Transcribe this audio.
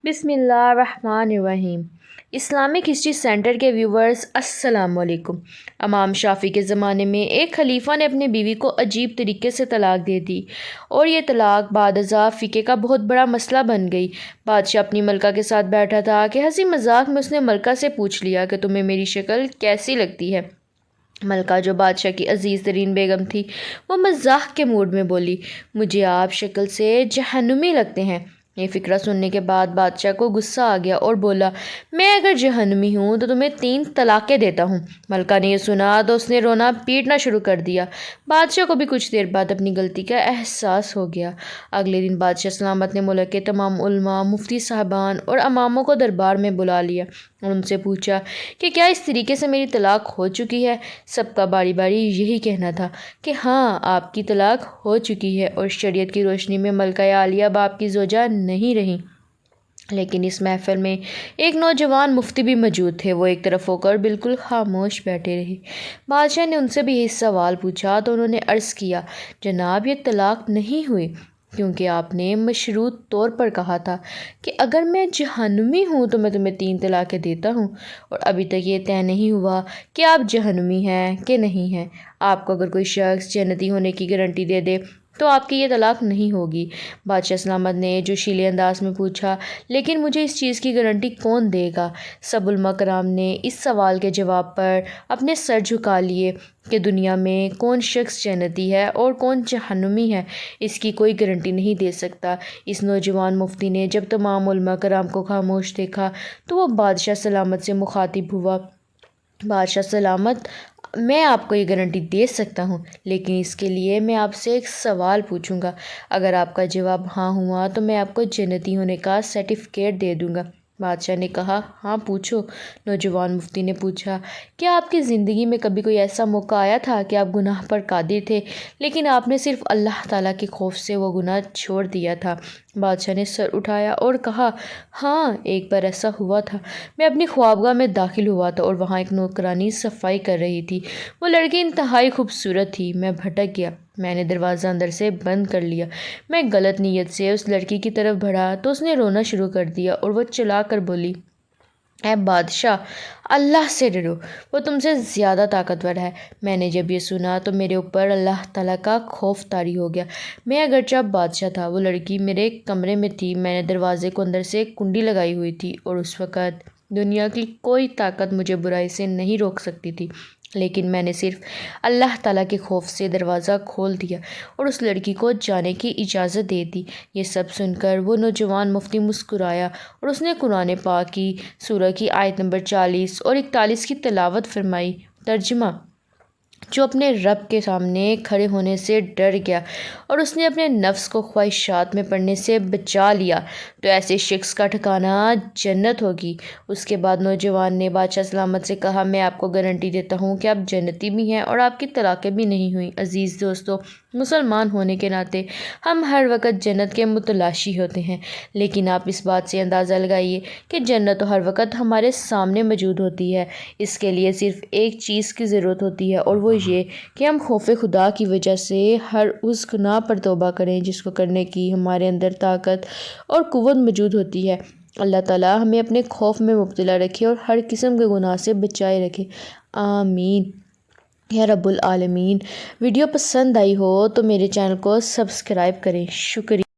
بسم اللہ الرحمن الرحیم۔ اسلامک ہسٹری سینٹر کے ویورز السلام علیکم۔ امام شافعی کے زمانے میں ایک خلیفہ نے اپنی بیوی کو عجیب طریقے سے طلاق دے دی اور یہ طلاق بعد ازاں فقہ کا بہت بڑا مسئلہ بن گئی۔ بادشاہ اپنی ملکہ کے ساتھ بیٹھا تھا کہ ہنسی مذاق میں اس نے ملکہ سے پوچھ لیا کہ تمہیں میری شکل کیسی لگتی ہے۔ ملکہ جو بادشاہ کی عزیز ترین بیگم تھی وہ مزاح کے موڈ میں بولی، مجھے آپ شکل سے جہنمی لگتے ہیں۔ یہ فقرہ سننے کے بعد بادشاہ کو غصہ آ گیا اور بولا، میں اگر جہنمی ہوں تو تمہیں 3 طلاقیں دیتا ہوں۔ ملکہ نے یہ سنا تو اس نے رونا پیٹنا شروع کر دیا۔ بادشاہ کو بھی کچھ دیر بعد اپنی غلطی کا احساس ہو گیا۔ اگلے دن بادشاہ سلامت نے ملک کے تمام علماء، مفتی صاحبان اور اماموں کو دربار میں بلا لیا اور ان سے پوچھا کہ کیا اس طریقے سے میری طلاق ہو چکی ہے؟ سب کا باری باری یہی کہنا تھا کہ ہاں آپ کی طلاق ہو چکی ہے اور شریعت کی روشنی میں ملکہ عالیہ باپ کی زوجہ نہیں رہیں۔ لیکن اس محفل میں ایک نوجوان مفتی بھی موجود تھے۔ وہ ایک طرف ہو کر بالکل خاموش بیٹھے رہے۔ بادشاہ نے ان سے بھی یہی سوال پوچھا تو انہوں نے عرض کیا، جناب یہ طلاق نہیں ہوئی کیونکہ آپ نے مشروط طور پر کہا تھا کہ اگر میں جہنمی ہوں تو میں تمہیں 3 طلاقیں دیتا ہوں، اور ابھی تک یہ طے نہیں ہوا کہ آپ جہنمی ہیں کہ نہیں ہیں۔ آپ کو اگر کوئی شخص جنتی ہونے کی گارنٹی دے دے تو آپ کی یہ طلاق نہیں ہوگی۔ بادشاہ سلامت نے جوشیلے انداز میں پوچھا، لیکن مجھے اس چیز کی گارنٹی کون دے گا؟ سب علماء کرام نے اس سوال کے جواب پر اپنے سر جھکا لیے کہ دنیا میں کون شخص جنتی ہے اور کون جہنمی ہے اس کی کوئی گارنٹی نہیں دے سکتا۔ اس نوجوان مفتی نے جب تمام علماء کرام کو خاموش دیکھا تو وہ بادشاہ سلامت سے مخاطب ہوا، بادشاہ سلامت، میں آپ کو یہ گارنٹی دے سکتا ہوں، لیکن اس کے لیے میں آپ سے ایک سوال پوچھوں گا۔ اگر آپ کا جواب ہاں ہوا تو میں آپ کو جنتی ہونے کا سرٹیفکیٹ دے دوں گا۔ بادشاہ نے کہا، ہاں پوچھو۔ نوجوان مفتی نے پوچھا، کیا آپ کی زندگی میں کبھی کوئی ایسا موقع آیا تھا کہ آپ گناہ پر قادر تھے لیکن آپ نے صرف اللہ تعالیٰ کے خوف سے وہ گناہ چھوڑ دیا تھا؟ بادشاہ نے سر اٹھایا اور کہا، ہاں ایک بار ایسا ہوا تھا۔ میں اپنی خوابگاہ میں داخل ہوا تھا اور وہاں ایک نوکرانی صفائی کر رہی تھی۔ وہ لڑکی انتہائی خوبصورت تھی۔ میں بھٹک گیا، میں نے دروازہ اندر سے بند کر لیا۔ میں غلط نیت سے اس لڑکی کی طرف بڑھا تو اس نے رونا شروع کر دیا اور وہ چلا کر بولی، اے بادشاہ، اللہ سے ڈرو، وہ تم سے زیادہ طاقتور ہے۔ میں نے جب یہ سنا تو میرے اوپر اللہ تعالیٰ کا خوف طاری ہو گیا۔ میں اگرچہ بادشاہ تھا، وہ لڑکی میرے کمرے میں تھی، میں نے دروازے کو اندر سے کنڈی لگائی ہوئی تھی اور اس وقت دنیا کی کوئی طاقت مجھے برائی سے نہیں روک سکتی تھی، لیکن میں نے صرف اللہ تعالیٰ کے خوف سے دروازہ کھول دیا اور اس لڑکی کو جانے کی اجازت دے دی۔ یہ سب سن کر وہ نوجوان مفتی مسکرایا اور اس نے قرآن پاک کی سورہ کی آیت نمبر 40 اور 41 کی تلاوت فرمائی۔ ترجمہ: جو اپنے رب کے سامنے کھڑے ہونے سے ڈر گیا اور اس نے اپنے نفس کو خواہشات میں پڑنے سے بچا لیا تو ایسے شخص کا ٹھکانہ جنت ہوگی۔ اس کے بعد نوجوان نے بادشاہ سلامت سے کہا، میں آپ کو گارنٹی دیتا ہوں کہ آپ جنتی بھی ہیں اور آپ کی طلاقیں بھی نہیں ہوئیں۔ عزیز دوستو، مسلمان ہونے کے ناطے ہم ہر وقت جنت کے متلاشی ہوتے ہیں، لیکن آپ اس بات سے اندازہ لگائیے کہ جنت تو ہر وقت ہمارے سامنے موجود ہوتی ہے۔ اس کے لیے صرف ایک چیز کی ضرورت ہوتی ہے اور وہ یہ کہ ہم خوف خدا کی وجہ سے ہر اس گناہ پر توبہ کریں جس کو کرنے کی ہمارے اندر طاقت اور قوت موجود ہوتی ہے۔ اللہ تعالیٰ ہمیں اپنے خوف میں مبتلا رکھے اور ہر قسم کے گناہ سے بچائے رکھے، آمین یا رب العالمین۔ ویڈیو پسند آئی ہو تو میرے چینل کو سبسکرائب کریں۔ شکریہ۔